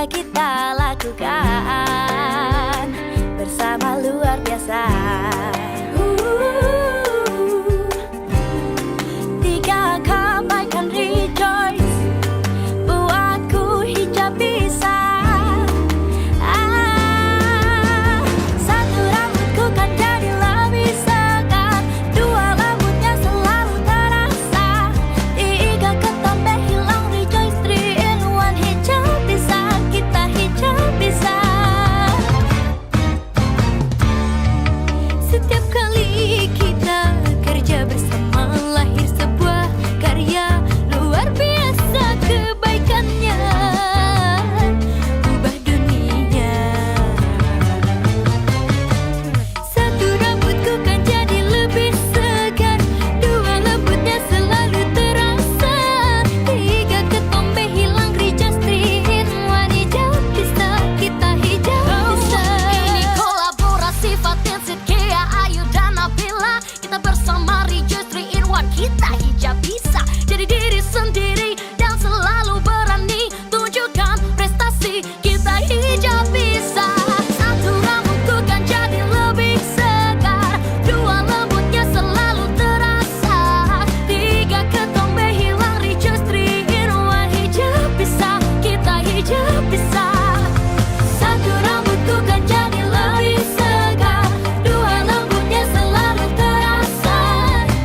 bisa kita lakukan bersama luar biasa. Tiga kebaikan rejoice buatku hijab bisa. Satu rambutku kan jadi lebih segar, dua rambutnya selalu terasa, tiga ketambah hilang rejoice, three in one hijab bisa, kita hijab bisa. Setiap kali kita kerja bersama lahir sebuah karya luar biasa kebaikannya, ubah dunia. Satu rambutku kan jadi lebih segar, dua lembutnya selalu terasa, tiga ketombe hilang rejoice, three in one hijab bisa, kita hijab bisa. Ini kolaborasi Fatin, Sidkia, Ayu dan Nabila, kita bersama rejoice, three in one, kita hijab bisa. Jadi diri sendiri dan selalu berani tunjukkan prestasi, kita hijab bisa. Satu rambutku kan jadi lebih segar, dua lembutnya selalu terasa, tiga ketombe hilang rejoice, three in one hijab bisa, kita hijab bisa. Satu rambutku kan jadi lebih segar, dua lembutnya selalu terasa,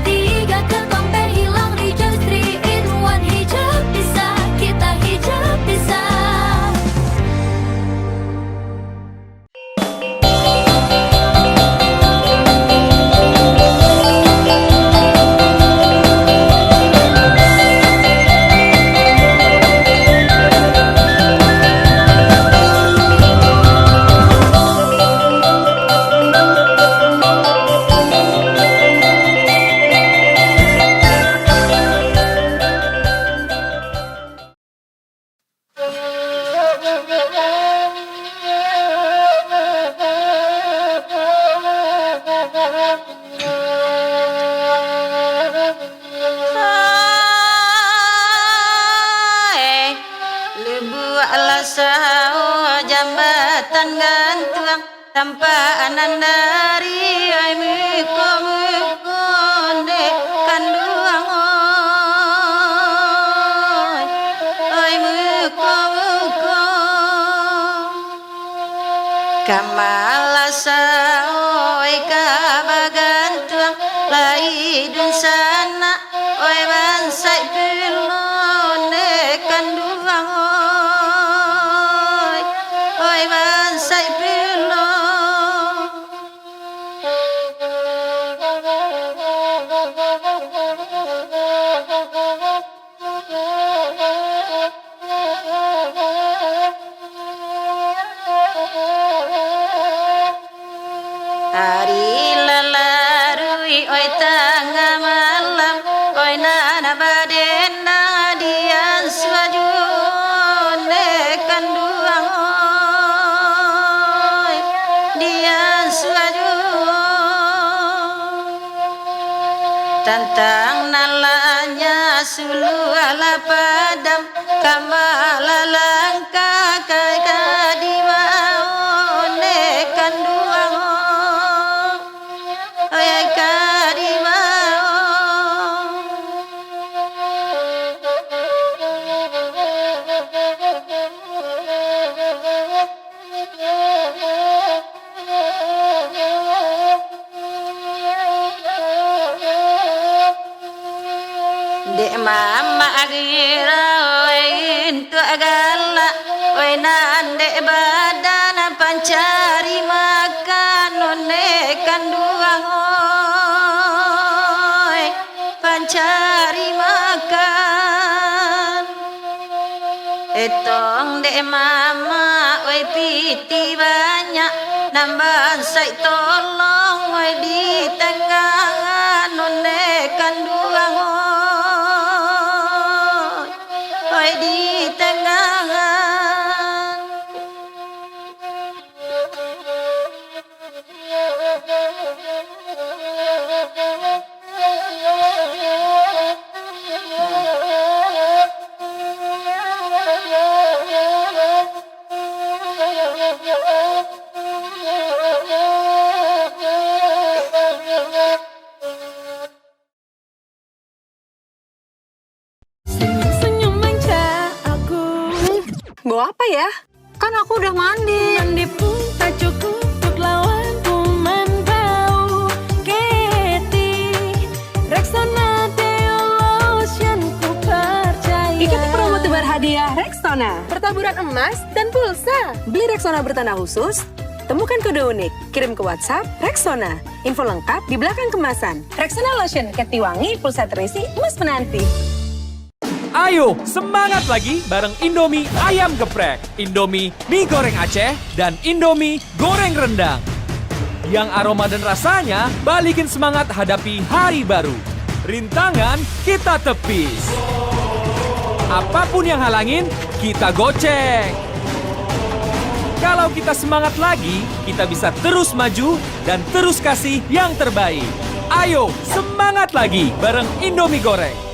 tiga ketombe hilang rejoice, three in one hijab bisa, kita hijab bisa. Lebu alasau jambatan gantung tanpa anandari ai muko mukonde kanduang ai muko muko kamalasau ai kabagantung laidun sana oi bansai pilone kanduang oi bansai pilo hari lalarui oi tengah malam oi nana badena dian swajune kanduang oi dian swaju tantang nalanya sulu ala padam kamala langka kai kadiwa one kanduang oi kadiwa Dek mama agira oi intu agala oi nande badan pancari makan one kanduang oi pancari makan etong dek mama oi piti banyak nambah sai tolong oi di tengah one kanduang oi di tengah bawa apa ya? Kan aku udah mandi. Mandi pun tak cukup untuk lawan kuman bau Keti Rexona Deo Lotion ku percaya. Ikuti promo tebar hadiah Rexona, pertaburan emas dan pulsa. Beli Rexona bertanda khusus, temukan kode unik, kirim ke WhatsApp Rexona. Info lengkap di belakang kemasan. Rexona Lotion, Keti wangi, pulsa terisi, emas menanti. Ayo, semangat lagi bareng Indomie Ayam Geprek, Indomie Mie Goreng Aceh, dan Indomie Goreng Rendang. Yang aroma dan rasanya balikin semangat hadapi hari baru. Rintangan kita tepis. Apapun yang halangin, kita goceng. Kalau kita semangat lagi, kita bisa terus maju dan terus kasih yang terbaik. Ayo, semangat lagi bareng Indomie Goreng.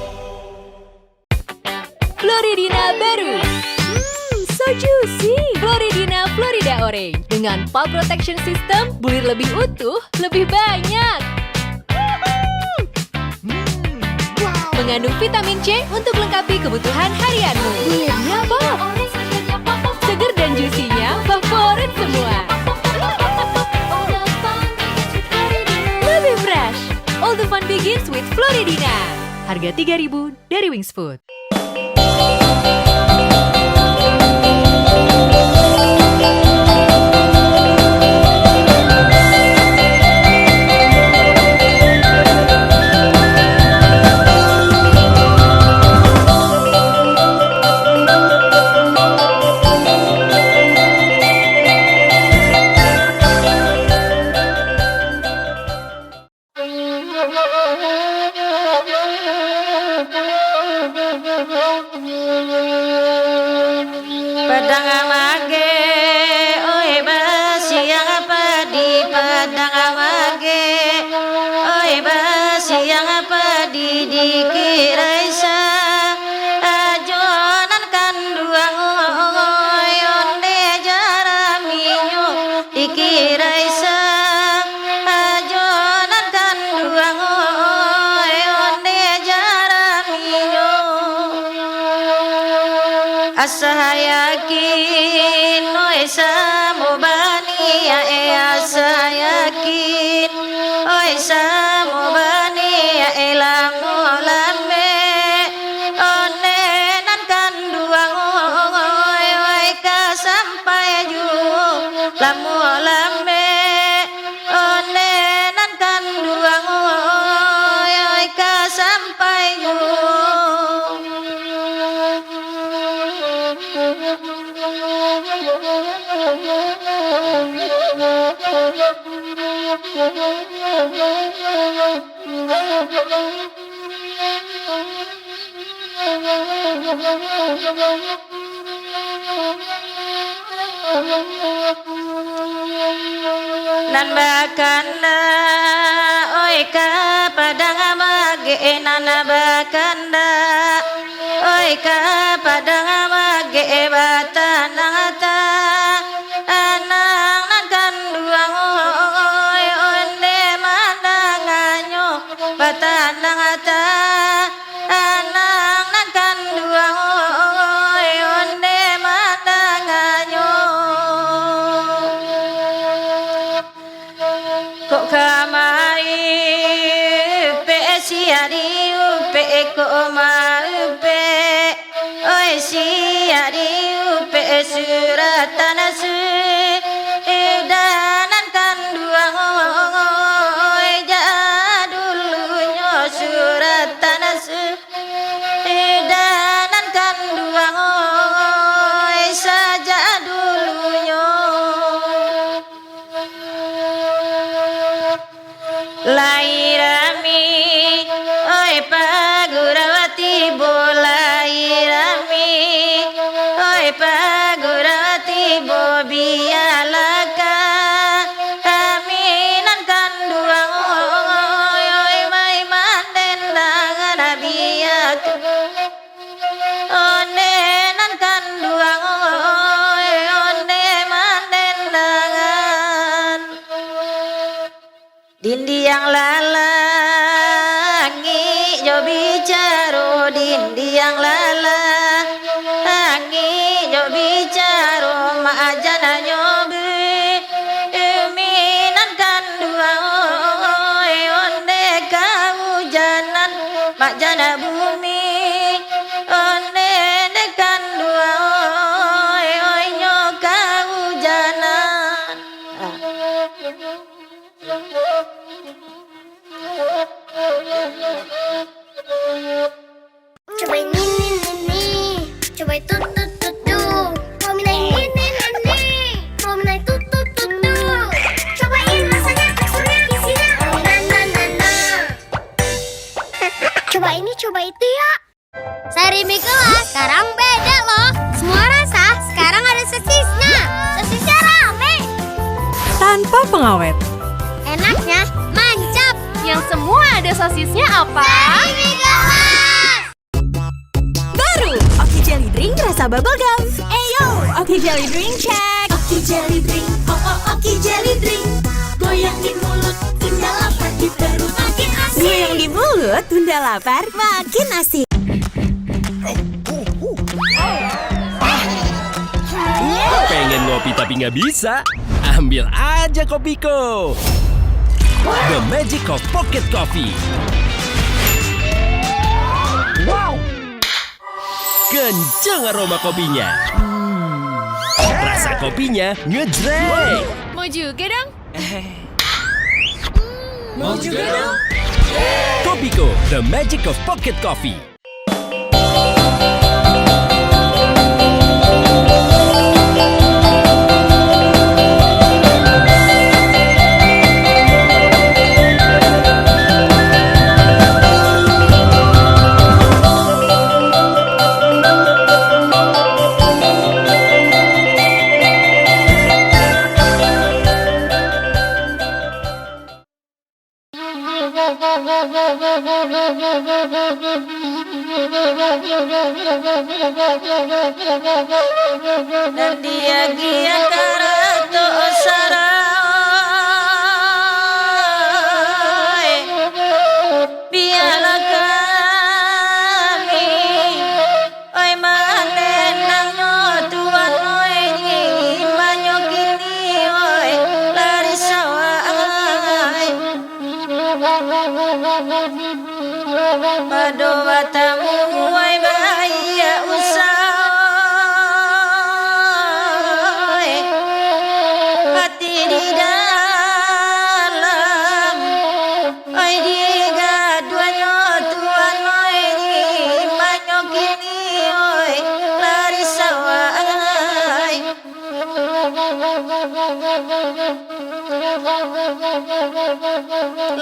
Floridina baru. So juicy. Floridina Florida Orange. Dengan Pulp Protection System, bulir lebih utuh, lebih banyak. Mengandung vitamin C untuk lengkapi kebutuhan harianmu. Bulirnya Pop. Seger dan juicy-nya favorit semua. Lebih fresh. All the fun begins with Floridina. Harga 3.000 dari Wings Food. Padang amage, oi basiang padi. Padang amage, oi basiang padi. Dikirai sa ajonan kanduang, oi onde jaraminyo. Dikirai sa ajonan kanduang, oi onde jaraminyo. Asa yakin oi samubani ya asa yakin oi samubani ya lamu lame onenan kanduang oi ka sampai ju lamu lame onenan kanduang oi ka sampai ju. Nan bakanda oi ka padang amage nan bakanda oi ka padang amage batanata anang nan kanduang oi onde mandanganyo batanata anang nan kanduang oi onde mandanganyo. Kok kamai pe siari pe ko ma pe oi siari pe suratan su edanan kanduang oi jadulunyo suratan su edanan kanduang oi saja dulunya. Lairami oi pagurawati bolairami oi pagurawati bobialaka aminan kanduang oi mai manden dangan abiak onenan kanduang oi one manden dangan. Dindi yang lalangi jo bicaro, dindi yang lalangi jo bicaro. ini coba itu ya. Sari mie kelas sekarang beda loh. Semua rasa sekarang ada sosisnya. Sosisnya rame. Tanpa pengawet. Enaknya mancap. Yang semua ada sosisnya apa? Sari mie kelas. Baru Oki Jelly Drink rasa bubble gum. Eyo, Oki Jelly Drink check. Oki Jelly Drink, Oki Jelly Drink. Goyang di mulut, tunda lapar di perut makin asik. Goyang di mulut, tunda lapar, makin asik. Pengen ngopi tapi nggak bisa? Ambil aja Kopiko. The Magic of Pocket Coffee. Wow. Kenceng aroma kopinya. Rasa kopinya ngejreng. Mau juga dong? Mau juga dong? Kopiko, The Magic of Pocket Coffee. Dan dia gia karato sarai biarlah kami oi manenang nyo tuan oi di banyo kini oi lari sawai pado batamu oi bahaya usai hati di dalam oi di gaduanyo tuan oi di banyo kini oi lari sawai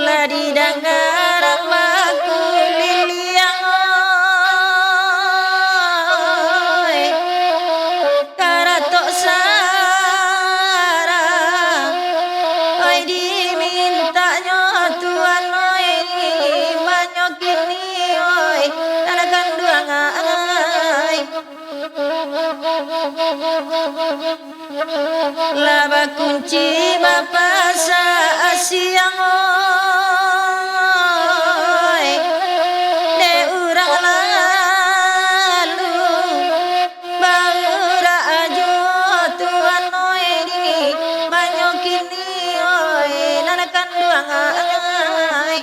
ladi dangarang baku liliang oi karatok sarang oi dimintanya tuan oi di banyo kini oi tanakan duangai laba kunci bapa sa siang oi de urang lalu baura ajo tuan oi di banyo kini oi nanakan duangai